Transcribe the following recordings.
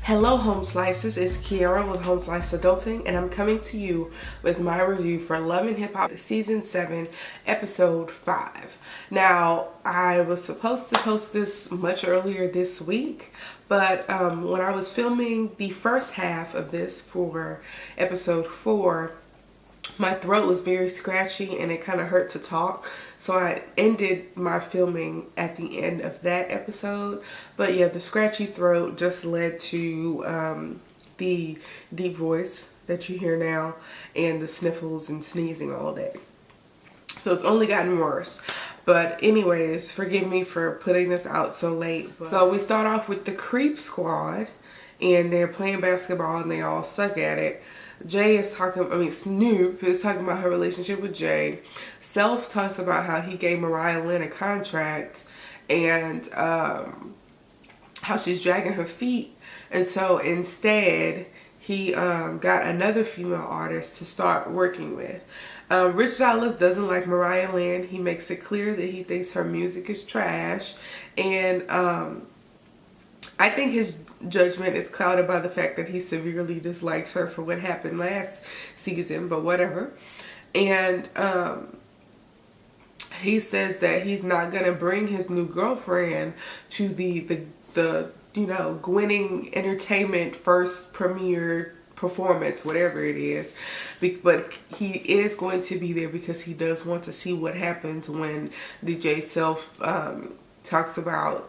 Hello Home Slices, it's Kiara with Home Slice Adulting, and I'm coming to you with my review for Love and Hip Hop Season 7, Episode 5. Now, I was supposed to post this much earlier this week, but when I was filming the first half of this for Episode 4, my throat was very scratchy and it kind of hurt to talk, so I ended my filming at the end of that episode. But yeah, the scratchy throat just led to the deep voice that you hear now and the sniffles and sneezing all day, so it's only gotten worse. But anyways, forgive me for putting this out so late. So we start off with the Creep Squad, and they're playing basketball and they all suck at it. Snoop is talking about her relationship with Jade. Self talks about how he gave Mariah a contract and how she's dragging her feet. And so instead, he got another female artist to start working with. Rich Dollaz doesn't like Mariah Lynn. He makes it clear that he thinks her music is trash. And I think his judgment is clouded by the fact that he severely dislikes her for what happened last season, but whatever. And he says that he's not gonna bring his new girlfriend to the Gwenning Entertainment first premiere performance, whatever it is, but he is going to be there because he does want to see what happens when DJ Self talks about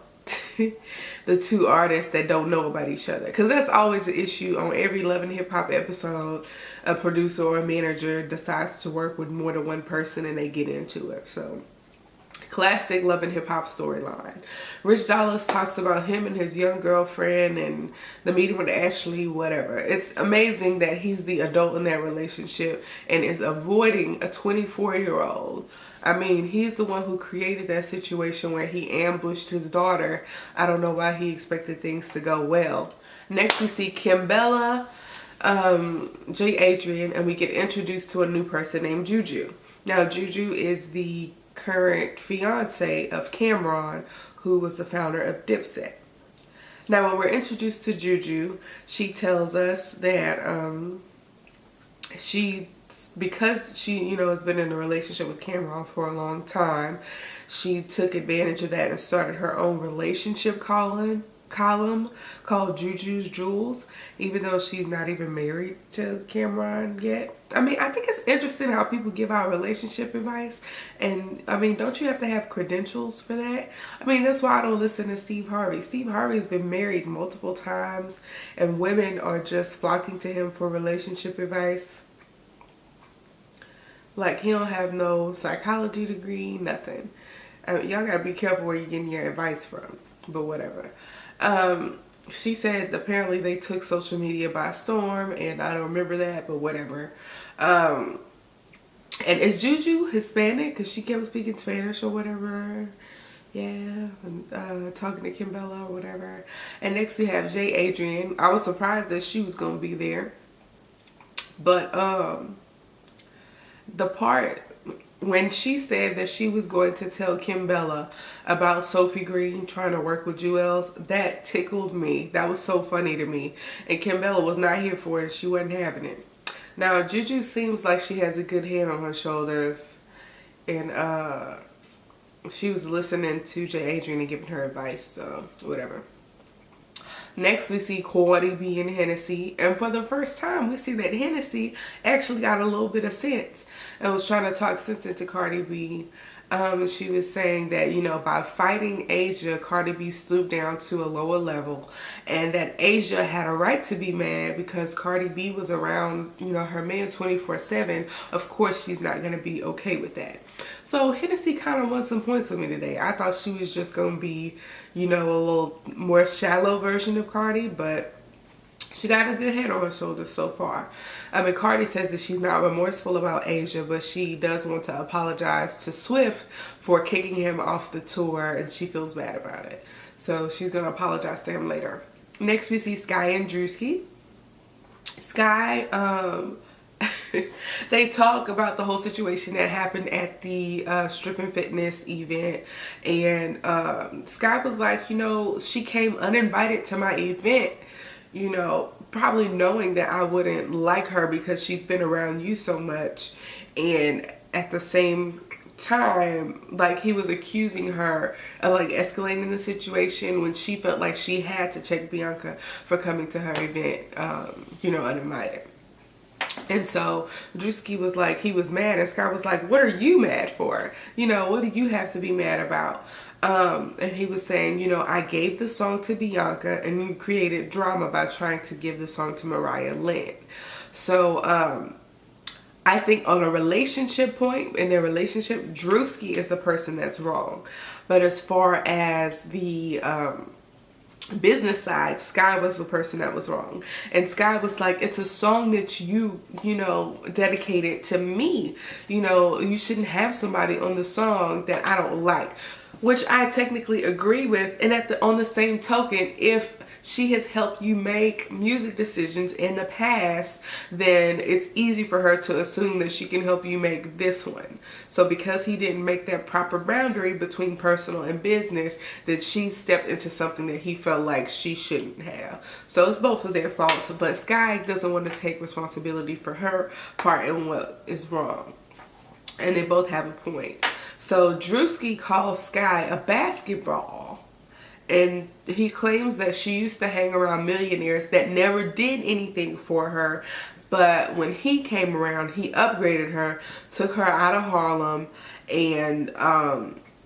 the two artists that don't know about each other, because that's always an issue on every Love and Hip Hop episode. A producer or a manager decides to work with more than one person and they get into it. So classic Love and Hip Hop storyline. Rich Dollaz talks about him and his young girlfriend and the meeting with Ashley, whatever. It's amazing that he's the adult in that relationship and is avoiding a 24-year-old. I mean, he's the one who created that situation where he ambushed his daughter. I don't know why he expected things to go well. Next we see Kimbella, Jade, and we get introduced to a new person named JuJu. Now, JuJu is the current fiance of Cameron, who was the founder of Dipset. Now, when we're introduced to JuJu, she tells us that because she has been in a relationship with Cameron for a long time, she took advantage of that and started her own relationship column called JuJu's Jules, even though she's not even married to Cameron yet. I mean, I think it's interesting how people give out relationship advice, and I mean, don't you have to have credentials for that? I mean, that's why I don't listen to Steve Harvey. Steve Harvey's been married multiple times and women are just flocking to him for relationship advice. Like, he don't have no psychology degree, nothing. Y'all gotta be careful where you're getting your advice from, but whatever. She said apparently they took social media by storm, and I don't remember that, but whatever. And is JuJu Hispanic? Because she kept speaking Spanish or whatever. Yeah, talking to Kimbella or whatever. And next we have Jade. I was surprised that she was gonna be there, but the part when she said that she was going to tell Kimbella about Sophie Green trying to work with Jules, that tickled me. That was so funny to me. And Kimbella was not here for it. She wasn't having it. Now, JuJu seems like she has a good head on her shoulders. And she was listening to Jade and giving her advice, so whatever. Next, we see Cardi B and Hennessy. And for the first time, we see that Hennessy actually got a little bit of sense and was trying to talk sense into Cardi B. She was saying that, by fighting Asia, Cardi B stooped down to a lower level. And that Asia had a right to be mad because Cardi B was around, her man 24/7. Of course, she's not going to be okay with that. So Hennessy kind of won some points with me today. I thought she was just going to be, a little more shallow version of Cardi, but she got a good head on her shoulders so far. Cardi says that she's not remorseful about Asia, but she does want to apologize to Swift for kicking him off the tour, and she feels bad about it. So she's going to apologize to him later. Next, we see Sky and Drewski. Sky they talk about the whole situation that happened at the strip and fitness event, and Sky was like, you know, she came uninvited to my event, you know, probably knowing that I wouldn't like her because she's been around you so much. And at the same time, like, he was accusing her of like escalating the situation when she felt like she had to check Bianca for coming to her event, you know, uninvited. And so Drewski was like, he was mad, and Sky was like, what are you mad for? You know, what do you have to be mad about? And he was saying, you know, I gave the song to Bianca and you created drama by trying to give the song to Mariah Lynn. So I think on a relationship point, in their relationship, Drewski is the person that's wrong. But as far as the business side, Sky was the person that was wrong. And Sky was like, it's a song that you know, dedicated to me. You know, you shouldn't have somebody on the song that I don't like. Which I technically agree with. And on the same token, if she has helped you make music decisions in the past, then it's easy for her to assume that she can help you make this one. So because he didn't make that proper boundary between personal and business, that she stepped into something that he felt like she shouldn't have. So it's both of their faults, but Sky doesn't want to take responsibility for her part in what is wrong. And they both have a point. So Drewski calls Sky a basketball, and he claims that she used to hang around millionaires that never did anything for her, but when he came around, he upgraded her, took her out of Harlem, and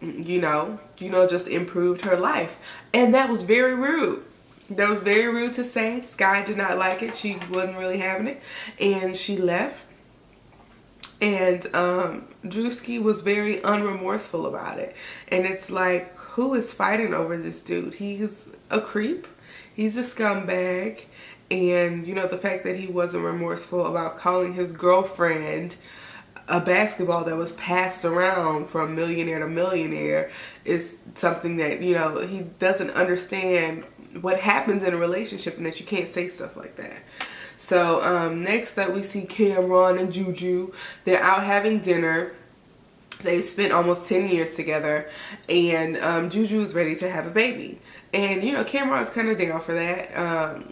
you know, just improved her life. And that was very rude. That was very rude to say. Sky did not like it. She wasn't really having it, and she left. And Drewski was very unremorseful about it. And it's like, who is fighting over this dude? He's a creep. He's a scumbag. And, you know, the fact that he wasn't remorseful about calling his girlfriend a basketball that was passed around from millionaire to millionaire is something that, you know, he doesn't understand what happens in a relationship, and that you can't say stuff like that. So next up we see Cameron and JuJu. They're out having dinner. They spent almost 10 years together, and JuJu is ready to have a baby. And, you know, Cameron's kind of down for that.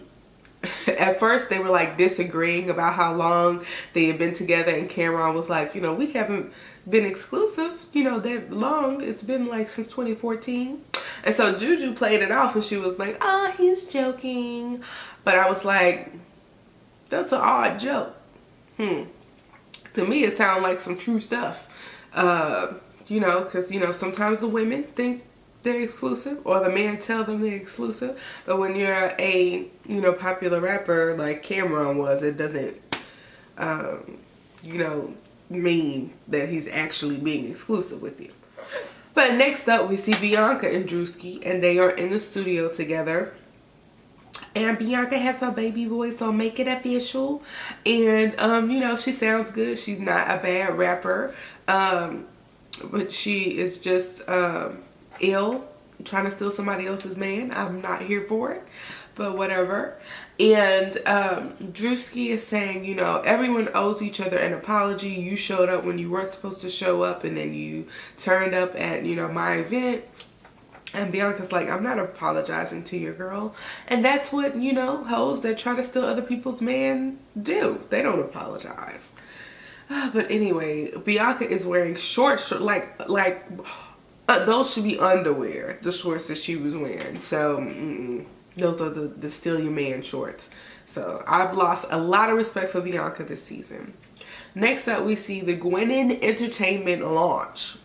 At first they were like disagreeing about how long they had been together, and Cameron was like, you know, we haven't been exclusive, you know, that long. It's been like since 2014. And so JuJu played it off, and she was like, oh, he's joking. But I was like, that's an odd joke. To me, it sounded like some true stuff. You know, because, you know, sometimes the women think they're exclusive, or the men tell them they're exclusive. But when you're a, you know, popular rapper like Cameron was, it doesn't, you know, mean that he's actually being exclusive with you. But next up, we see Bianca and Drewski, and they are in the studio together. And Bianca has her baby voice on Make It Official. And, you know, she sounds good. She's not a bad rapper. But she is just ill, trying to steal somebody else's man. I'm not here for it, but whatever. And Drewski is saying, you know, everyone owes each other an apology. You showed up when you weren't supposed to show up, and then you turned up at, you know, my event. And Bianca's like, I'm not apologizing to your girl. And that's what, you know, hoes that try to steal other people's man do. They don't apologize. But anyway, Bianca is wearing shorts, like those should be underwear, the shorts that she was wearing. So those are the steal your man shorts. So I've lost a lot of respect for Bianca this season. Next up, we see the Gwenin Entertainment launch.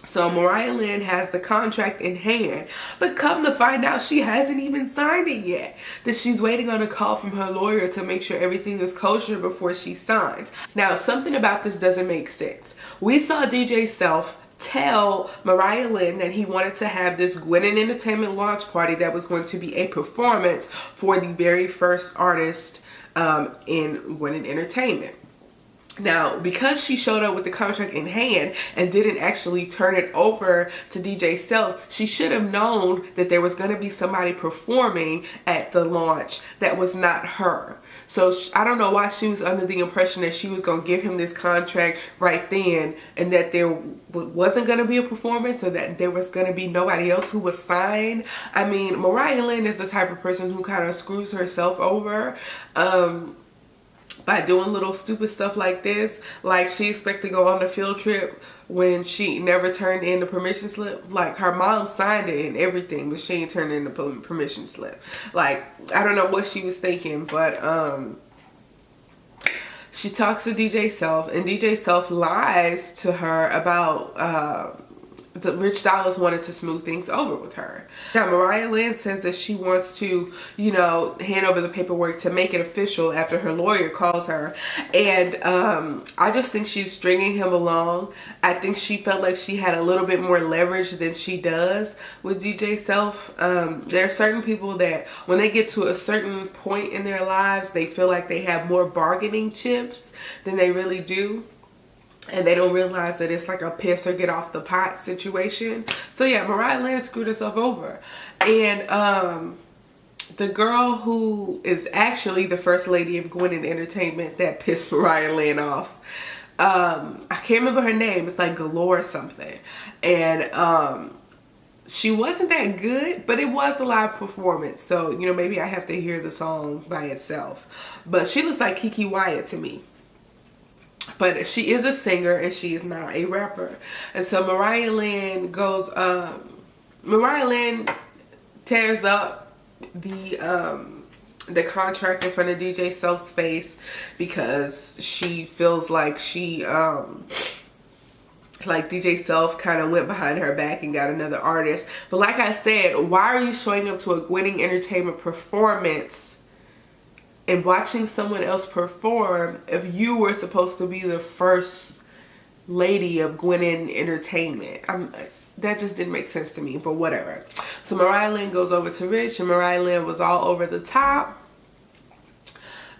So Mariah Lynn has the contract in hand, but come to find out she hasn't even signed it yet. That she's waiting on a call from her lawyer to make sure everything is kosher before she signs. Now, something about this doesn't make sense. We saw DJ Self tell Mariah Lynn that he wanted to have this Gwenin Entertainment launch party that was going to be a performance for the very first artist in Gwenin Entertainment. Now, because she showed up with the contract in hand and didn't actually turn it over to DJ Self, she should have known that there was going to be somebody performing at the launch that was not her. So I don't know why she was under the impression that she was going to give him this contract right then, and that there wasn't going to be a performance, or that there was going to be nobody else who was signed. I mean, Mariah Lynn is the type of person who kind of screws herself over by doing little stupid stuff like this. Like, she expected to go on a field trip when she never turned in the permission slip. Like, her mom signed it and everything, but she ain't turned in the permission slip. Like, I don't know what she was thinking, but she talks to DJ Self, and DJ Self lies to her about Rich Dollaz wanted to smooth things over with her. Now, Mariah Lynn says that she wants to, you know, hand over the paperwork to make it official after her lawyer calls her. And I just think she's stringing him along. I think she felt like she had a little bit more leverage than she does with DJ Self. There are certain people that when they get to a certain point in their lives, they feel like they have more bargaining chips than they really do. And they don't realize that it's like a piss or get off the pot situation. So yeah, Mariah Lynn screwed herself over. And the girl who is actually the first lady of Gwinnett Entertainment that pissed Mariah Lynn off, I can't remember her name. It's like Galore something. And she wasn't that good, but it was a live performance. So, you know, maybe I have to hear the song by itself. But she looks like Kiki Wyatt to me. But she is a singer and she is not a rapper. And so Mariah Lynn goes, Mariah Lynn tears up the contract in front of DJ Self's face because she feels like she, like DJ Self kind of went behind her back and got another artist. But like I said, why are you showing up to a Gwinnett Entertainment performance and watching someone else perform if you were supposed to be the first lady of Gwinnett Entertainment? That just didn't make sense to me, but whatever. So Mariah Lynn goes over to Rich, and Mariah Lynn was all over the top.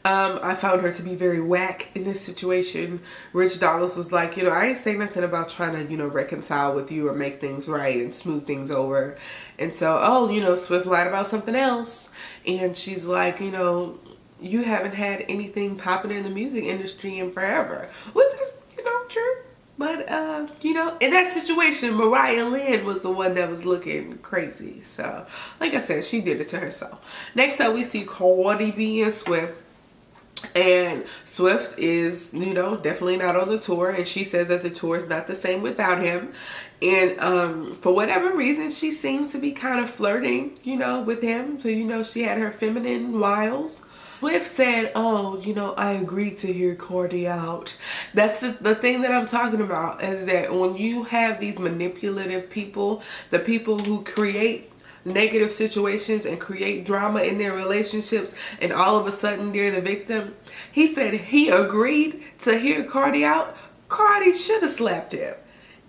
I found her to be very whack in this situation. Rich Dollaz was like, you know, I ain't saying nothing about trying to, you know, reconcile with you or make things right and smooth things over. And so, oh, you know, Swift lied about something else. And she's like, you know, you haven't had anything popping in the music industry in forever, which is, you know, true. But you know, in that situation, Mariah Lynn was the one that was looking crazy. So like I said, she did it to herself. Next up, we see Cardi B and Swift. And Swift is, you know, definitely not on the tour, and she says that the tour is not the same without him. And for whatever reason, she seems to be kind of flirting, you know, with him. So, you know, she had her feminine wiles. Swift said, oh, you know, I agreed to hear Cardi out. That's the thing that I'm talking about, is that when you have these manipulative people, the people who create negative situations and create drama in their relationships, and all of a sudden they're the victim. He said he agreed to hear Cardi out. Cardi should have slapped him.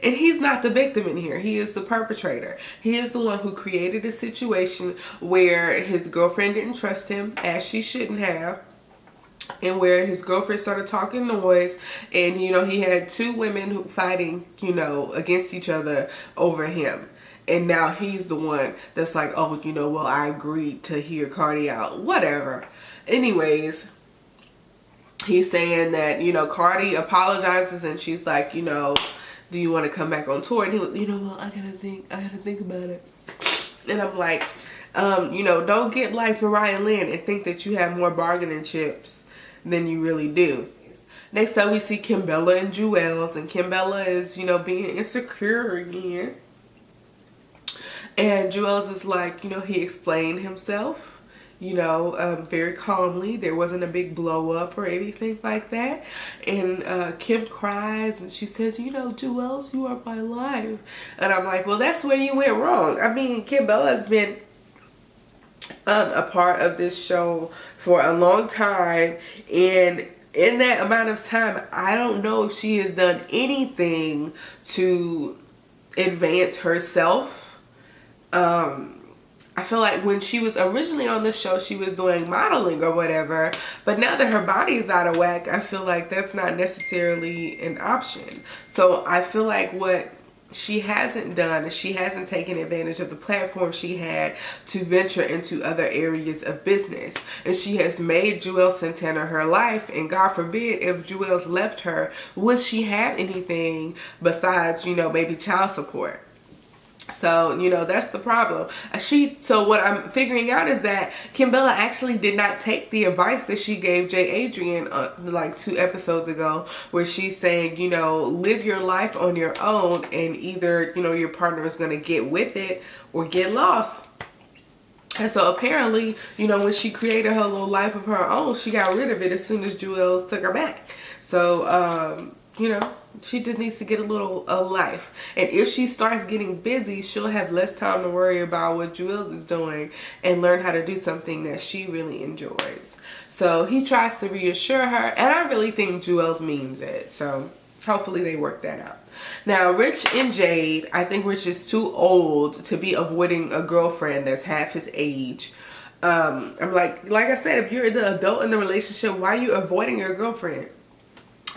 And he's not the victim in here. He is the perpetrator. He is the one who created a situation where his girlfriend didn't trust him, as she shouldn't have, and where his girlfriend started talking noise, and, you know, he had two women who fighting, you know, against each other over him. And now he's the one that's like, oh, you know, well, I agreed to hear Cardi out. Whatever. Anyways, he's saying that, you know, Cardi apologizes, and she's like, you know, do you want to come back on tour? And he was, you know, well, I gotta think about it. And I'm like, you know, don't get like Mariah Lynn and think that you have more bargaining chips than you really do. Next up, we see Kimbella and Jules, and Kimbella is, you know, being insecure again. And Jules is like, you know, he explained himself, you know, very calmly. There wasn't a big blow up or anything like that. And Kim cries and she says, you know, Jules, you are my life. And I'm like, well, that's where you went wrong. I mean, Kimbella's been a part of this show for a long time. And in that amount of time, I don't know if she has done anything to advance herself. I feel like when she was originally on the show, she was doing modeling or whatever. But now that her body is out of whack, I feel like that's not necessarily an option. So I feel like what she hasn't done is she hasn't taken advantage of the platform she had to venture into other areas of business. And she has made Juelz Santana her life. And God forbid if Juelz left her, would she have anything besides, you know, maybe child support? So, you know, that's the problem. So what I'm figuring out is that Kimbella actually did not take the advice that she gave Jade Adrian like 2 episodes ago, where she's saying, you know, live your life on your own, and either, you know, your partner is going to get with it or get lost. And so apparently, you know, when she created her little life of her own, she got rid of it as soon as Juelz took her back. So, you know, she just needs to get a life. And if she starts getting busy, she'll have less time to worry about what Juelz is doing and learn how to do something that she really enjoys. So he tries to reassure her, and I really think Juelz means it. So hopefully they work that out. Now, Rich and Jade, I think Rich is too old to be avoiding a girlfriend that's half his age. I'm like I said, if you're the adult in the relationship, why are you avoiding your girlfriend?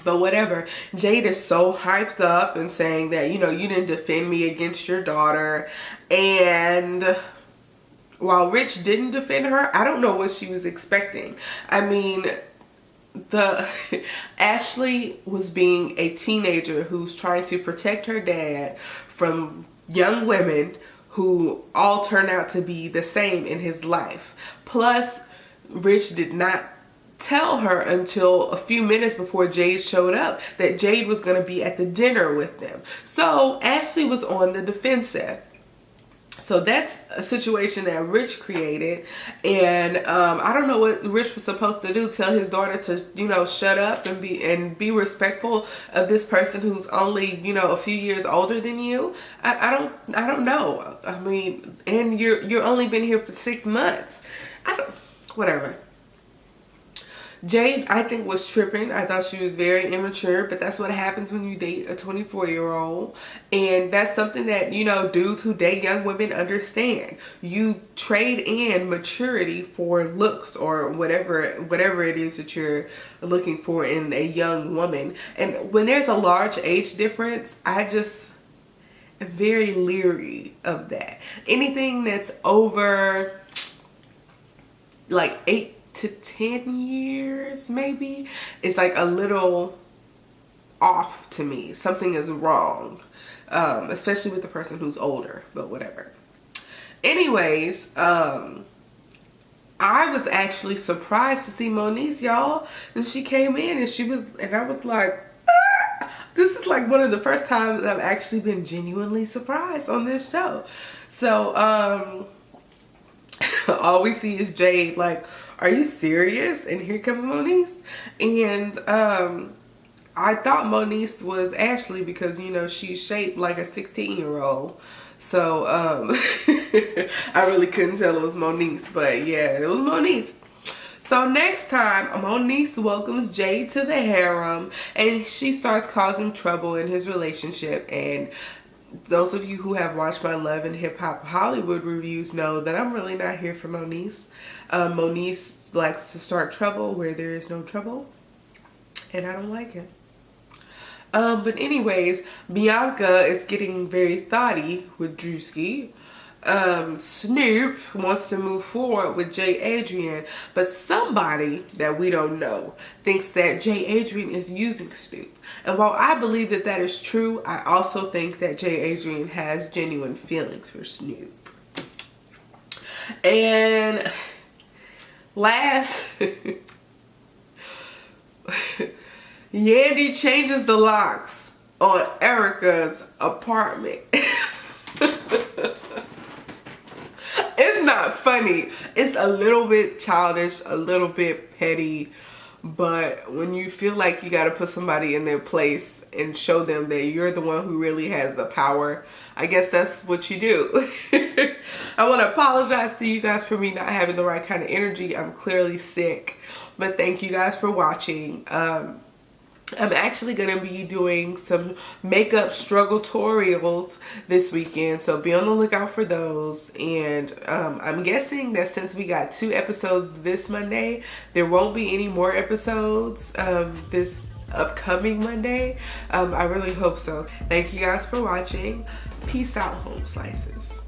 But whatever. Jade is so hyped up and saying that, you know, you didn't defend me against your daughter. And while Rich didn't defend her, I don't know what she was expecting. I mean, Ashley was being a teenager who's trying to protect her dad from young women who all turn out to be the same in his life. Plus, Rich did not tell her until a few minutes before Jade showed up that Jade was going to be at the dinner with them. So Ashley was on the defensive. So that's a situation that Rich created. And I don't know what Rich was supposed to do. Tell his daughter to, you know, shut up and be respectful of this person who's only, you know, a few years older than you. I don't know. I mean, and you're only been here for 6 months. Whatever. Jade, I think, was tripping. I thought she was very immature, but that's what happens when you date a 24-year-old. And that's something that, you know, dudes who date young women understand. You trade in maturity for looks or whatever it is that you're looking for in a young woman. And when there's a large age difference, I just am very leery of that. Anything that's over like 8 to 10 years maybe, it's like a little off to me. Something is wrong, especially with the person who's older, but whatever. Anyways, I was actually surprised to see Moniece, y'all. And she came in and I was like, ah! This is like one of the first times I've actually been genuinely surprised on this show. So all we see is Jade like, are you serious? And here comes Moniece. And I thought Moniece was Ashley because, you know, she's shaped like a 16-year-old. So I really couldn't tell it was Moniece, but yeah, it was Moniece. So next time, Moniece welcomes Jade to the harem, and she starts causing trouble in his relationship. And those of you who have watched my Love and Hip Hop Hollywood reviews know that I'm really not here for Moniece. Moniece likes to start trouble where there is no trouble, and I don't like it. But anyways, Bianca is getting very thotty with Drewski. Snoop wants to move forward with Jade Adrian, but somebody that we don't know thinks that Jade Adrian is using Snoop. And while I believe that that is true, I also think that Jade Adrian has genuine feelings for Snoop. And last, Yandy changes the locks on Erica's apartment. It's not funny. It's a little bit childish, a little bit petty. But when you feel like you got to put somebody in their place and show them that you're the one who really has the power, I guess that's what you do. I want to apologize to you guys for me not having the right kind of energy. I'm clearly sick. But thank you guys for watching. I'm actually going to be doing some makeup struggle tutorials this weekend, so be on the lookout for those. And I'm guessing that since we got 2 episodes this Monday, there won't be any more episodes this upcoming Monday. I really hope so. Thank you guys for watching. Peace out, home slices.